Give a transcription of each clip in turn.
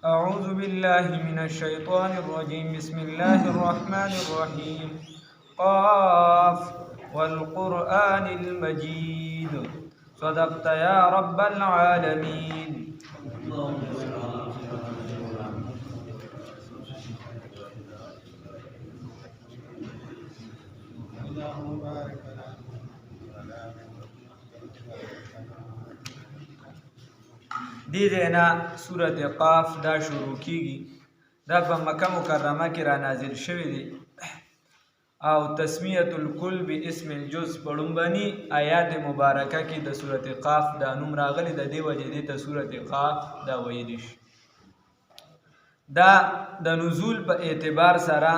أعوذ بالله من الشيطان الرجيم بسم الله الرحمن الرحيم قاف والقرآن المجيد صدقت يا رب العالمين. دې دینا سورت قاف دا شروع کیږي. دا په مکه مکرمه کې را نازل شوی دی او تسمیت الکل باسم الجز په لومبني آیات مبارکه کې د سورت قاف دا نوم راغلی د دې وجې دې ته سورت قاف دا ویل شي. دا د نزول په اعتبار سره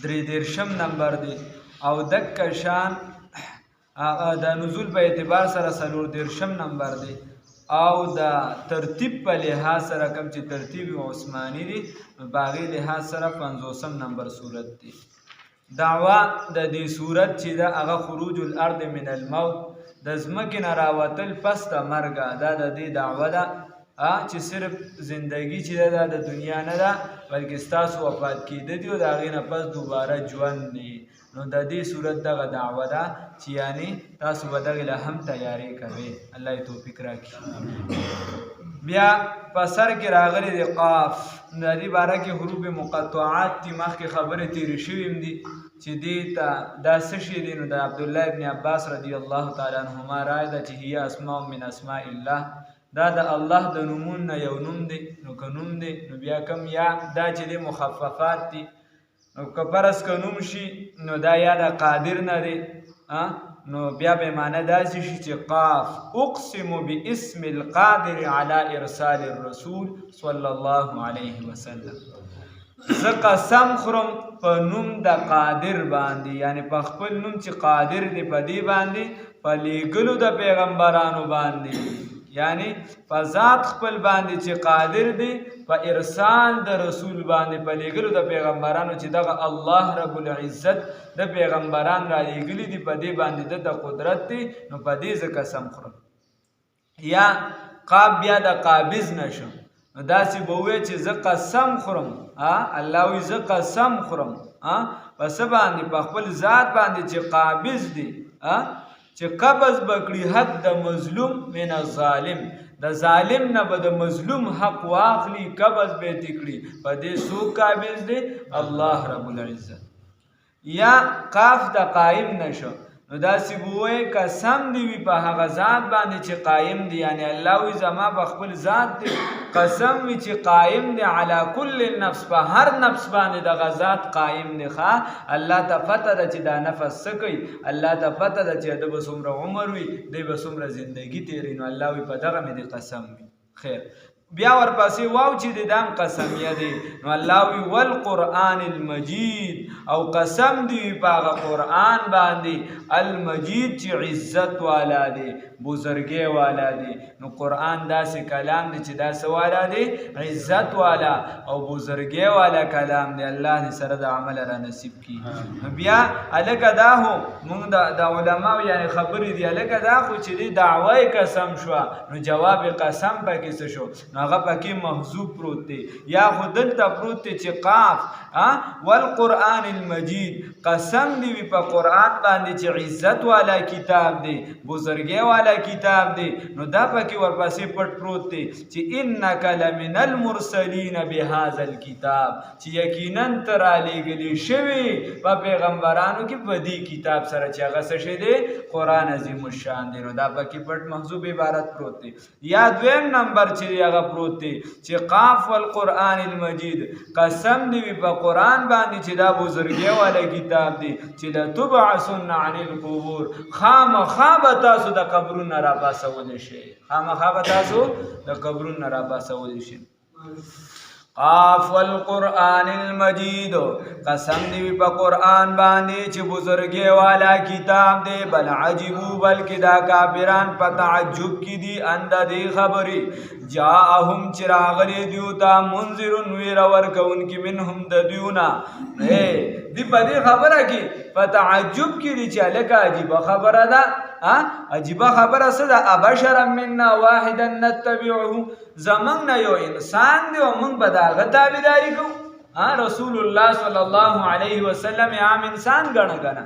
33 نمبر دی او دک شان د نزول په اعتبار سره 34 نمبر دی او دا ترتیب په لحاظ سره کوم چې ترتیب عثماني دی باغی لحاظ سره 50 نمبر صورت دی. دعوا د دې صورت چې دا هغه خروج الارض من الموت د ځمکې نه راوتل پس د مرګ دا د دې دعوه ده چې صرف زندگی چې دا د دنیا نه ده بلکې ستاسو وفات کېده دی او د هغې نه پس دوباره ژوند دی. نو د دې صورت دغه دعوه ده چې یعنی تاسو به دغې له هم تیاری کوئ. الله یې توفیق راکړي. بیا په سر کې راغلی دی قاف. د دې باره کې حروف مقطعات دي مخکې خبرې تېرې شوي هم دي چې دې ته دا څه شی دی. نو د عبدالله ابن عباس رضی الله تعالی عنهما رایه ده چې هي اسماء من اسماء الله، دا د الله د نومونو نه یو نوم دی. نو که نوم دی نو بیا کم یا دا چې دی مخففات دي. نو که فرض که نوم شي نو دا یا د قادر نه دی نو بیا به معنی داسې شي چې قاف اقسم باسم القادر على ارسال الرسول صلی الله علیه وسلم. زه قسم خورم په نوم د قادر باندې، یعنی په خپل نوم چې قادر دی په دې باندې په لیږلو د پیغمبرانو باندې، یعنی په ذات خپل باندې چې قادر دی په ارسال د رسول باندې په لیږلو د پیغمبرانو چې دغه الله رب العزت د پیغمبران را لیږلي دي په دې باندې د قدرت دی. نو په دې زه قسم خورم. یا قاب بیا د قابض نشم نو داسې به ووایې چې زه قسم خورم الله وایي زه قسم خورم په څه باندې په خپل ذات باندې چې قابض دی چې قبض بکړي حق د مظلوم من الظالم، د ظالم نه به د مظلوم حق واخلي قبض به تکړي. په دې څوک قابض دی؟ الله رب العزت. یا قاف د قائم نشو نو داسې به ووایې قسم دی وي په هغه ذات باندې چې قایم دی، یعنی الله وایي زما په خپل ذات دی قسم وي چې قایم دی علی کل نفس، په هر نفس باندې دغه ذات قایم دی. الله ته پته ده چې دا نفس څه کوي، الله ته پته ده چې ده به څومره عمر وي، دی به څومره زندگی تېروي. نو الله وایي په دغه مې د قسم وي. خیر بیا ورپسې واو چې د دام قسمیه دی. نو الله وی والقرآن المجید، او قسم دی په هغه قرآن باندې المجید چې عزت والا دی بزرګۍ والا دی. نو قرآن داسې کلام دی چې دا څه والا دی؟ عزت والا او بزرګۍ والا کلام دی. الله دې سره د عمل را نصیب کړي. بیا هلکه دا هو مونږ د علماو یعنی خبرې دي هلکه دا خو چې دی دعوی قسم شوه نو جواب قسم پکې څه شو؟ نو هغه پکې محذوف پروت دی. یا خو دلته پروت دی چې قاف والقرآن المجید قسم دی وي په قرآن باندې چې عزت والا کتاب دی بزرګۍ والا کتاب دی. نو دا پکې ورپسې پټ پروت دی چې انک لمن المرسلین بهذا الکتاب، چې یقینا ته رالیږلې شوي په پیغمبرانو کې په دې کتاب سره چې هغه څه شی دی؟ قرآن عظیم الشان دی. نو دا پکې پټ محذوف عبارت پروت دی. یا دویم نمبر چې هغه پروت دی چې قاف والقرآن المجید قسم دی وي په قرآن باندې چې دا بزرګۍ والا کتاب دی چې لتبعثن عن القبور، خامخا به تاسو د قبرونو را پاسولی شئ، خامخا به تاسو د قبرونو را پاسولی شئ. قاف والقرآن المجید قسم دی په قرآن باندې چې بزرګۍ والا کتاب دی. بل عجبو بلکې دا کافران په تعجب کې دي اند دې خبرې جاءهم چې راغلی دیو ته منذرون ویره ورکوونکي منهم د دیونه. دی په دې خبره کې په تعجب کې دي چې هلکه عجیبه خبره ده عجیبه خبره څه ده ابشرا منا واحدا نتبعه زمونږ نه یو انسان دی او موږ به د هغه تابعداري کوو رسول الله صلی الله علیه وسلم عام انسان ګڼه کنه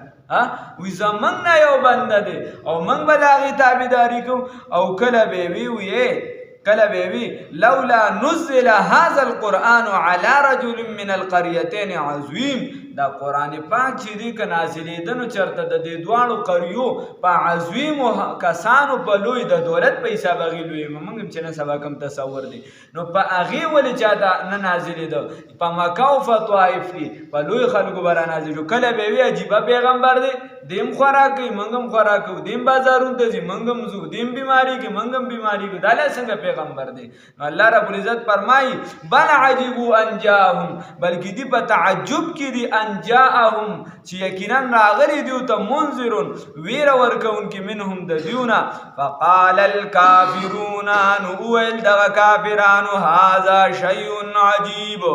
وی زمونږ نه یو بنده دی او موږ به د هغې تابعداري کوو او کله به وي لولا نزل هذا القرآن على رجل من القريتين عظيم دا قرآن پاک چې دی که نازلېدنو چېرته د دې دواړو قریو په عظیمو کسانو په لوی د دولت په حساب هغې لوی موږ هم چې نن سبا کوم تصور دی نو په هغې ولې چا نه نازلېده په مکه او په طایف کې په لوی خلکو به رانازل شو کله به وي عجیبه پیغمبر دی دیم خوراک کوي موږ هم خوراک کوو دیم بازارونو ته ځي موږ هم ځو دیم بیماري کې موږ هم بیماري کوو دا څنګه پیغمبر دی نو الله رب العزت فرمایي بل عجبوا ان جاءهم بلکې دی په تعجب کې دي ان جاءهم چې یقینا راغلی دیو ته منذرون ویره ورکوونکي منهم د دیونه فقال الکافرون نو وویل دغه کافرانو هذا شیء عجیب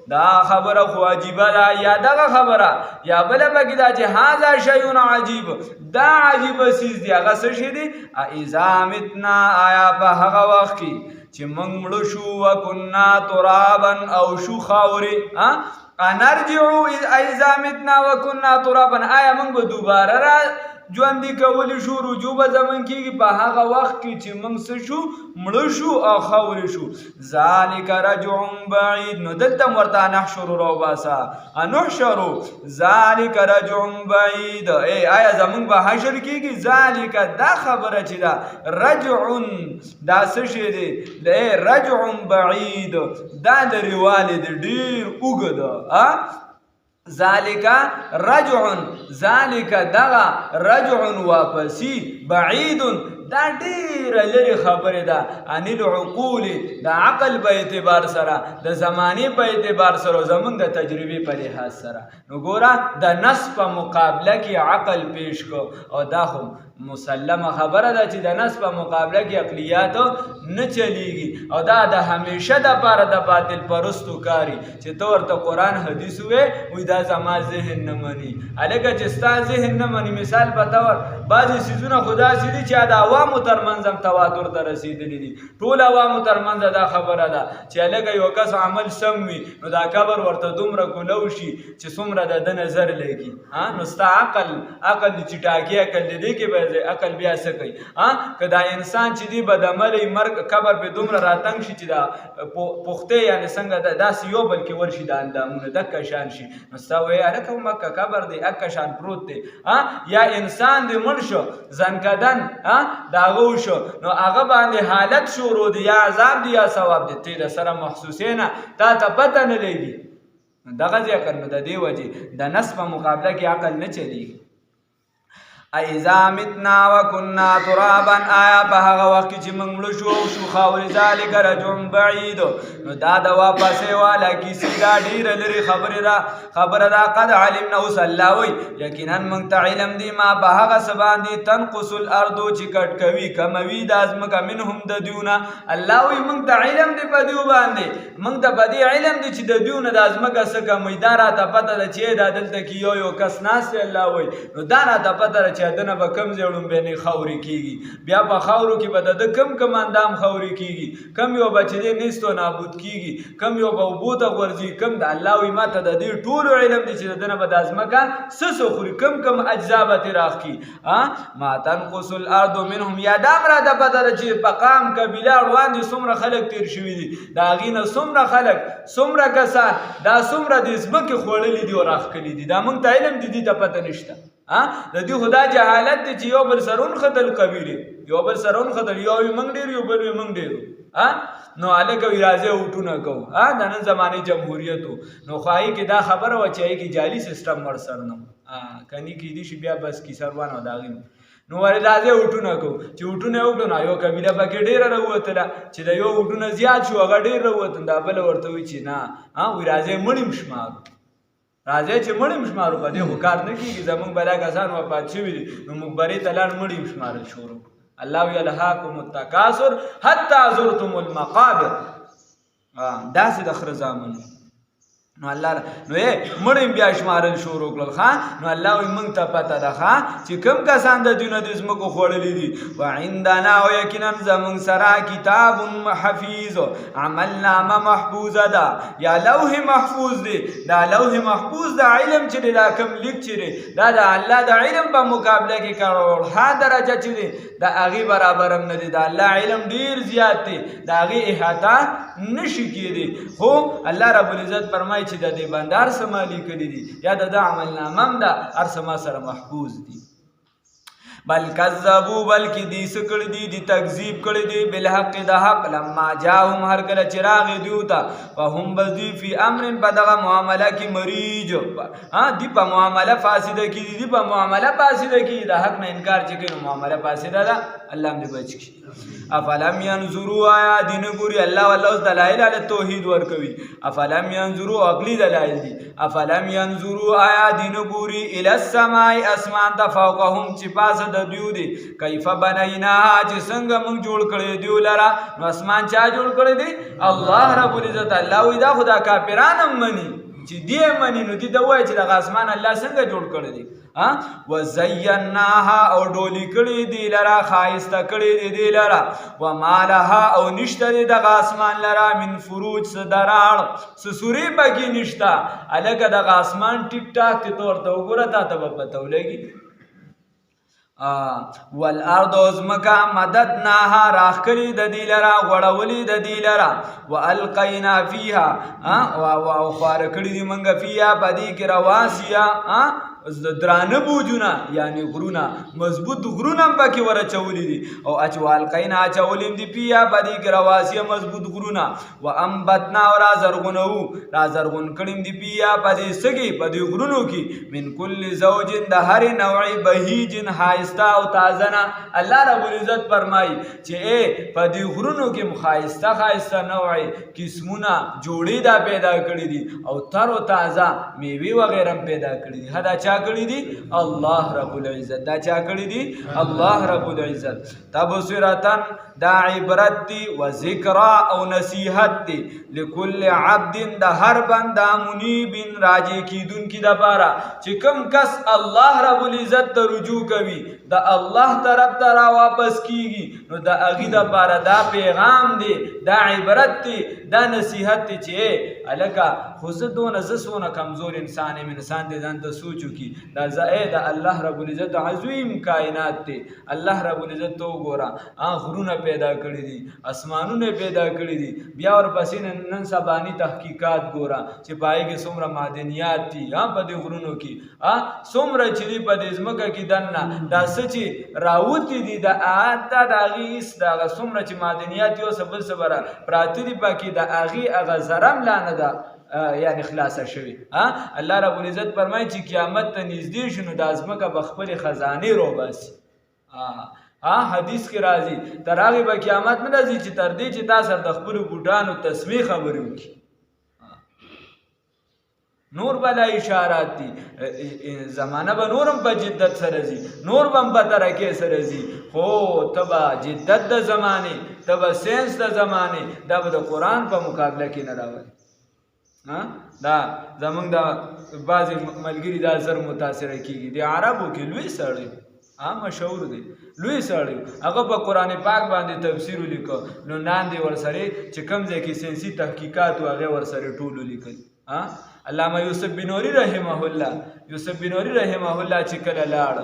دا خبره خو عجیبه ده یا دغه خبره یا بله پکې دا چې هذا شیء عجیب دا عجیبه څیز دی هغه څه شی دی اذا متنا آیا په هغه وخت کې چې موږ مړه شو وکنا ترابا او شو خاورې انرجعو اذا متنا وکنا ترابا آیا موږ به دوباره را ژوندي کولی شو رجوع به زمون کېږي په هغه وخت کې چې موږ څه شو مړه شو او خاورې شو ذلک رجع بعید نو دلته هم ورته نحشر راوباسه نحشرو ذلک رجع بعید آیا زمونږ به حشر کېږي ذلک دا خبره چې ده رجع دا څه شی دی رجع بعید دا لرېوالی دی ډېر اوږد ذالک دغه رجع واپسی بعید دا ډیره لرې خبرې ده عن العقول د عقل په اعتبار سره د زمانې په اعتبار سره زمونږ د تجربې په لحاظ سره نو ګوره د نص په مقابله کې عقل پیش کو او دا خو مسلمه خبره ده چې د نص په مقابله کې عقلیات نه چلیږي او دا د همیشه دپاره د باطل پرستو کاري چې ته ورته قرآن حدیث ووایې وایي دا زما ذهن نه مني هلکه چې ستا ذهن نه مني مثال په طور بعضې څیزونه خو داسې دي چې د عوامو ترمنځ هم تواتر ته رسېدلي دي ټول عوامو ترمنځ دا خبره ده چې هلکه یو کس عمل سم وي نو دا قبر ورته دومره کولو شي چې څومره د ده نظر لګي نو ستا عقل د چټاکي عقل دی کې به عقل بیا څه کوي که دا انسان چې دی بدعملی مرګ قبر به دومره راتنګ شي چې دا پختې یعنې څنګه داسې یو بل کې ورشي دا اندامونه دکه شان شي نو ستا وایي هلکه مکه قبر دی اکه شان پروت دی یا انسان دی مړ شو زنکدن د هغه وشو نو هغه باندې حالت شروع دی یا عذاب دی یا ثواب دی ته د سره محسوسې نه تا ته پته نه لګي دغه ځای کړ نو د دې وجې د نص په مقابله کې عقل نه چلیږي اذا متنا وكنا ترابا آیا په هغه وخت کې چې موږ مړه شو او شو خاورې ذلک رجع بعید نو دا د واپسې والا کیسې دا ډېره لرې خبره ده قد علمنا اوس الله وایي یقینا موږ ته علم دی ما په هغه څه باندې تنقص الارض چې کټ کوي کموي دا ځمکه منهم د دیونه الله وایي موږ ته علم دی په دیو باندې موږ ته په دې علم دی چې د دیونه دا ځمکه څه کموي دا راته پته ده چې دا دلته کې یو کس ناست دی الله وایي نو دا راته پته ده چې دنه به کم ځړم به نه خاورې کېږي بیا په خاورو کې به د کم اندام خاورې کېږي کم یو به چې دی نیست و نابود کېږي کم یو به اوبو ته غورځي کم د الله وایي ما ته د دې ټولو علم دی چې د دنه به دا ځمکه څه خوري کم اجزا به ترې راخکي ما تنقص الارض منهم یا دا هم راته پته ده چې په قام قبیله اړوان دي څومره خلک تېر شوي دي د هغې نه څومره خلک څومره کسان دا څومره د ځمکې خوړلي دي او راښکلي دي دا موږ ته علم دي دې ته پته نشته د دې خدا جهالت دی چې یو بل سرون خدل قبیلې یو بل سرون خدل یو وي موږ ډېر یو بل وي موږ ډېر نو هلکه وي راځئ اوټونه کوو د نن زمانې جمهوریت نو خو هغې کې دا خبره وه چې هغې کې جعلي سسټم ورسره نه کني کېدی شي بیا بس کیسه روانه وه د هغې نو ولې راځئ اوټونه کوو چې اوټونه یې وکړو نو یو قبیله پکې ډېره راووتله چې د یو اوټونه زیات شو هغه ډېر راووتل دا بله ورته وایي چې نه وایي راځئ مړ یم شمارو راځئ چې مړ یم شمارو په دې خو کار نه کېږي زموږ به دا کسان وفات شوي دي نو موږ برې ته لاړ مړ یم شمارل شروع الله وی الهاکم التکاثر حتی زرتم المقابر داسې د خره زامن نو الله نو مړ بیا شمارل شروع کړل ښا نو الله وي موږ ته پته ده ښا چې کوم کسان د دنیا د ځمکو خوړلي دي وعندنا او یقینا زموږ سره کتاب حفیظ عملنامه محفوظه ده یا لوح محفوظ دی دا لوح محفوظ د علم چې دا کوم لیک چې دا د الله د علم په مقابله کې کړو ها درجه چې دی دا هغې برابر هم نه دی د الله علم ډیر زیات دی د هغې احاطه نشي کېدی خو الله رب العزت فرمایي چې د دې بنده هر څه ما لیکلي دي یا د ده عملنامه هم ده هر څه ما سره محفوظ دي بل کذبوا بلکې دی څه کړي دي دی تکذیب کړي دي بالحق د حق لما جاءهم هر کله چې راغی دیو ته فهم بس دوی فی امر په دغه معامله کې مریج دی په معامله فاسده کې دي په معامله فاسده کې د حق نه انکار چې کوي نو معامله فاسده ده الله هم دې بچ کړي افلم ينظروا آیا دین ګوري الله والله اوس دلایل علی توحید ورکوي افلم ينظروا عقلی دلایل دي افلم ينظروا آیا دین ګوري الی السماء اسمان د فوقهم چې پاسه د دیو دي کیف بنینا چې څنګه موږ جوړ کړی دیو لرا نو اسمان چا جوړ کړی دی الله رب العزت الله وی دا خدا کافران هم مني چې دی مني نو دی دا وایي چې د اسمان الله څنګه جوړ کړی دی وزیناها او ډولی کړي دی لرا خایسته کړي دی لرا ومالها او نشته دی دغه اسمان لرا من فروج صدراړ سسوري بګي نشتا الګه دغه اسمان ټیک ټاک ته تور ته وګوره تا ته پته ولګي والارض ازمکا مددناها راخکلی د دی لرا غړولی د دی لرا والقینا فیها او خارکړي دی منګه فیها پدې کې رواسیا درانه بوجونه یعنی غرونه مضبوط غرونه هم پکې ورچولي دي او والقینا اچولیم دي پیا پدې کې رواسیا مضبوط غرونه وانبتنا او را زرغون کړیم دي پیا پدې سګي پدې غرونو کې من کل زوج د هر نوع بهیج حایستا او تازه الله رب العزت فرمایي چې پدې غرونو کې مخایسته نوع قسمونه جوړې دا پیدا کړې دي او تر او تازه میوه وغیرہ پیدا کړې دي هدا چا کړی دي الله رب العزت دا چا کړی دي الله رب العزت تبصرتن دا عبرت دی و ذکر او نصیحت دی لكل عبد د هر بنده منیب راجی کیدون کی د پاره چې کوم کس الله رب العزت ته رجوع کوي د الله طرف ته را واپس کیږي نو د اغه د پاره دا پیغام دی دا عبرت دی دا نصیحت دی چې الکا خو زه دونه زسونه کمزور انسان دې ځان ته سوچو کی دا زائد الله رب العزت عظیم کائنات دی الله رب العزت تو ګورا غرونه پیدا کړی دي اسمانونه پیدا کړی دي بیا ورپسې نن سبانی تحقیقات ګورا چې پای کې څومره معدنیات دي په دې غرونو کې څومره چې دی په دې ځمکه کې دننه دا څه راوتی دي د آتا د اغیس دا څومره چې معدنیات یو سبل صبره پراتی دي پکې د اغي اغه زرم لانه ده یعنی خلاصه شوی الله رب العزت فرمایي چې قیامت ته نږدې شنو د ازمکه بخپل خزانه رو باسي حدیث کې راځي تر هغه به قیامت نه راځي چې تر دې چې تاسو د خپل ګډانو تسمیه خبرې وکړي نور بلا اشارات دي زمانہ به نورم په جدت سره زی نور بم په ترکه سره زی خو تبا جدت د زمانه تبا ساينس د زمانه د قرآن په مقابله کې نه راوړي دا زمونږ د بعضی ملګری دا زر متاثر کیږي د عربو کې لوی سړی مشهور دی لوی سړی هغه په قرآن پاک باندې تفسیر ولیکو نو ناندې ورسره چې کوم ځای کې ساينسي تحقیقات هغه ورسره ټول لیکل علامه یوسف بنوري رحمه الله چې کله لاړ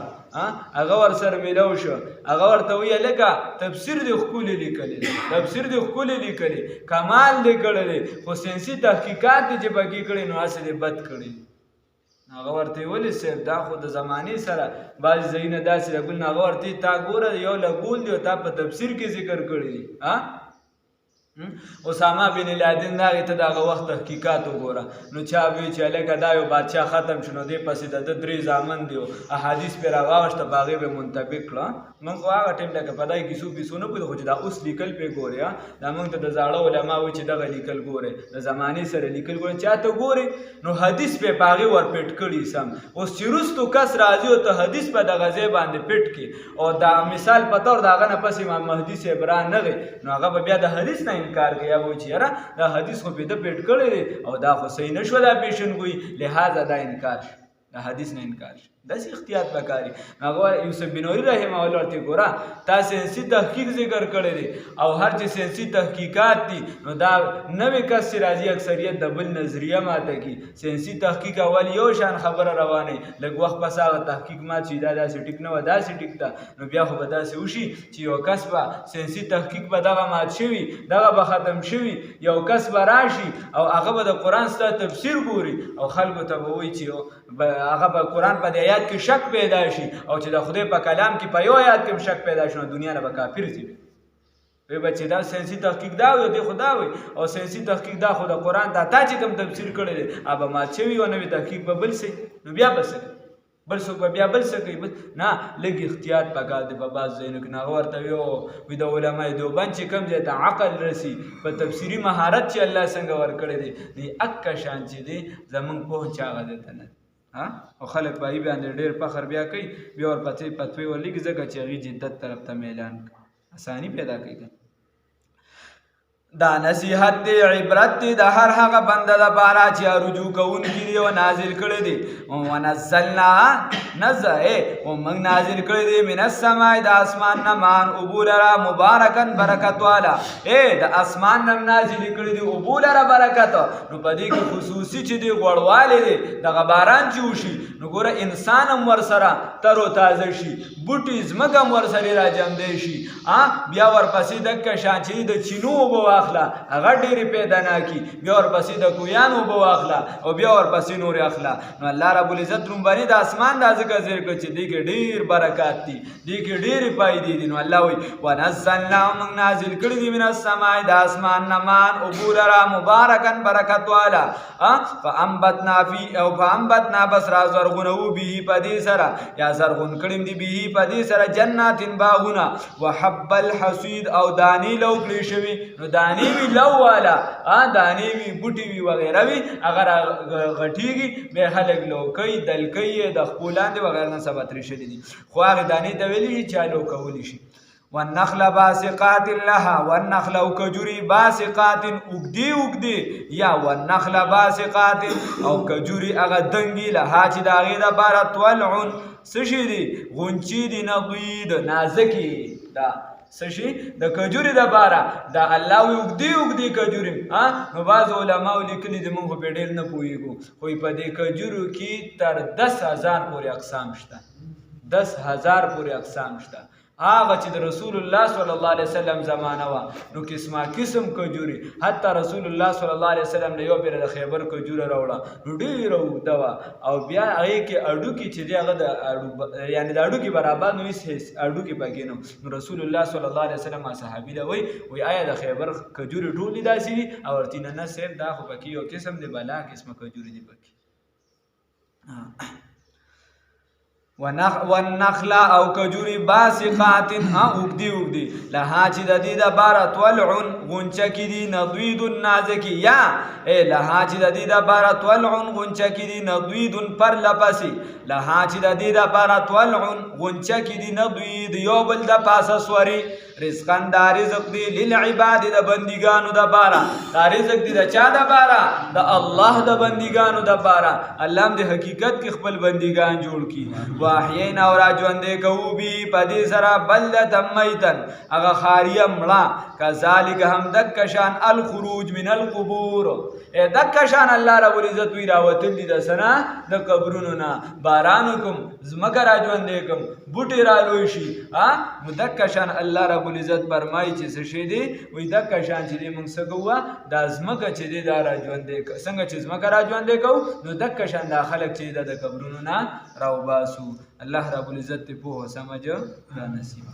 هغه ورسره ملو شو هغه ورته وی لکه تفسیر دی خپل لیکل کمال لیکل خو ساينسي تحقیقات چې بګی کړي نو اسه بد کړي هغه ورته ویل سر دا خو د زمانه سره باز زینه داسې لګول نه هغه ورته تا ګوره یو لګول دی تا په تفسیر کې ذکر کړی دی اسامه بن لادن دا ته دغه وخت تحقیقات وګوره نو چا وی چې لکه دا یو بادشاہ ختم شنو دی پسې د درې ځامن دی احادیث پر راغشت باغې به منطبق کړه موږ هغه ټیم لکه پدای کیسو پیسونه په خو دا اوس لیکل په ګوریا دا موږ ته د زاړه علما و چې دغه لیکل ګوره د زمانه سره لیکل ګوره چاته ګوره نو حدیث په باغې ور پټ کړي سم اوس چیرستو کس راځي او ته حدیث په دغه ځای باندې پټ کی او دا مثال په تور داغه نه پسې امام مهدی سے بران نه نو هغه بیا د حدیث نه انکار کوي یا وایي چې یاره دا حدیث خو پیدا پیټ کړی دی او دا خو صحیح نه شو دا پیشنګویي لہذا دا انکار شي دا حدیث نه انکار شي داسې احتیاط پکاري هغه یوسف بن نوري رحمه الله ورته ګوره تا ساینسي تحقیق ذکر کړی دی او هر چې ساینسي تحقیقات دي نو دا نوې کس چې راځي اکثریت د بل نظریه ماته کي ساینسي تحقیق اول یو شان خبره روانه لږ وخت پس هغه تحقیق مات شي دا داسې ټیک نه و داسې ټیک ده نو بیا خو به داسې وشي چې یو کس به ساینسي تحقیق به دغه مات شوي دغه به ختم شوي یو کس به راشي او هغه به د قرآن ستا تفسیر ګوري او خلکو ته به وایي چې هغه به قرآن په دې آیات کې شک پیدا شي او چې د خدای په کلام کې په یو آیات کې شک پیدا شي نو دنیا نه به کافر شي وی بچې دا ساینسي تحقیق دا وي دی خدا وي او ساینسي تحقیق دا خو د قرآن دا تا چې کوم تفسیر کړی دی هغه مات شوي او نوې تحقیق به بل شي نو بیا به څه بل څوک به بیا بل څه کوي نه لږ احتیاط پکار دی په بعض ځایونو کې هغه ورته وي د علماء دیوبند چې کوم ځای ته عقل رسي په تفسیري مهارت چې الله څنګه ورکړی دی اکه شان چې دی زمونږ پوه چې هغه دی نه او خلک په ای باندې ډېر فخر بیا کوي بیا ورپسې فتوی ورلیږي ځکه چې هغوی جدت طرف ته میلان اساني پیدا کوي دا نصیحت دی عبرت دی د هر هغه بنده لپاره چې رجوع کوونکي دی او نازل کړی دی ونزلنا او موږ نازل کړی دی من السماء د اسمان نه مان اوبو لره مبارکن برکت والا د اسمان نه نازل کړی دی اوبو لره برکت نو په دې کې خصوصي چې دی غوړوالی دی دغه باران چې وشي نو ګوره انسان هم ورسره تر و تازه شي بوټي ځمکه هم ورسره راجمدی شي بیا ورپسې دکه شان چې د چینو اوبه واخله هغه ډېرې پیدا نه کي بیا ورپسې د کویانو اوبه واخله او بیا ورپسې نورې اخله نو الله رب العزت رومبني د اسمان دا ځکه ذکر کړ چې دې کې ډېر برکات دي دې کې ډېرې فایدې دي نو الله وایي ونزلنا موږ نازل کړي دي من السماء د اسمان نه مان اوبو لره مبارکن برکت والا فانبتنا بس را زرغونو به په دې سره یا زرغون کړم دي به په دې سره جنات باغونه وحب الحصید او دانی لو کړی شوي نو دانی وی لو والا دانی وی بوټي وی وغیرہ وی اگر غټیږي به خلک لو کوي دل کوي د خپلان دي وغیرہ نه ثبت رشدي دي خو هغه دانی ته ویلي چې چالو کولی شي والنخل باسقات لها والنخل او کجوري باسقات اوګدي یا والنخل باسقات او کجوري هغه دنګي لها چې دا غي د بارت ولعن سشي دي غونچي دي نضيد نازکی دا سشي د کجوري د بارا دا الله اوګدي کجوري نو بعض علماء لیکلي دي موږ په ډېر نه پوهیږو خو په دې کجورو کې تر 10,000 پورې اقسام شته 10,000 پورې اقسام شته هغه چې د رسول الله صلی الله علیه وسلم زمانه و نو قسمه قسم کجوري حتی رسول الله صلی الله علیه وسلم له یو پیر د خیبر کجوره راوړه نو ډیره وده وه او بیا هغې کې اډوکي چې دی هغه د یعنې د اډوکي برابر نو هېڅ اډوکي پکې نه نو رسول الله صلی الله علیه وسلم صحابي له وایي آیا د خیبر کجورې ټولې داسې دي او ورته نه صرف دا خو پکې یو قسم دی بلا قسمه کجورې دي پکې والنخل او کجوري باسقات اوګدي لها چې د دې د باره طلعن غونچه کې دي نضید نازکي یا لها چې د دې د باره طلعن غونچه کې دي نضید پر لپسې لها چې د دې د باره طلعن غونچه کې دي نضید یو بل د پاسه سوري رزقان دا رزق دی للعباد د بندگانو د بارا دا رزق دی د چا د بارا د الله د بندگانو د بارا الله هم د حقیقت کې خپل بندگان جوړ کی واحیینا اور ژوندې کوو بی پدې سره بلدم میتن هغه خاریه مړه کذالک هم دکشان الخروج من القبور دکشان الله رب العزت وی راوتل دي د سنا د قبرونو نه باران کوم زمکه را ژوندې کوم بوټي را لوي شي مدکشان الله رب العزت فرمایي چې څه شي دی وای دکشان چې موږ څه کوو د زمکه چې دی دا را ژوندې څنګه چې زمکه را ژوندې کوو نو دکشان د خلک چې د قبرونو نه راوباسو الله رب العزت په سمجھ را نصیب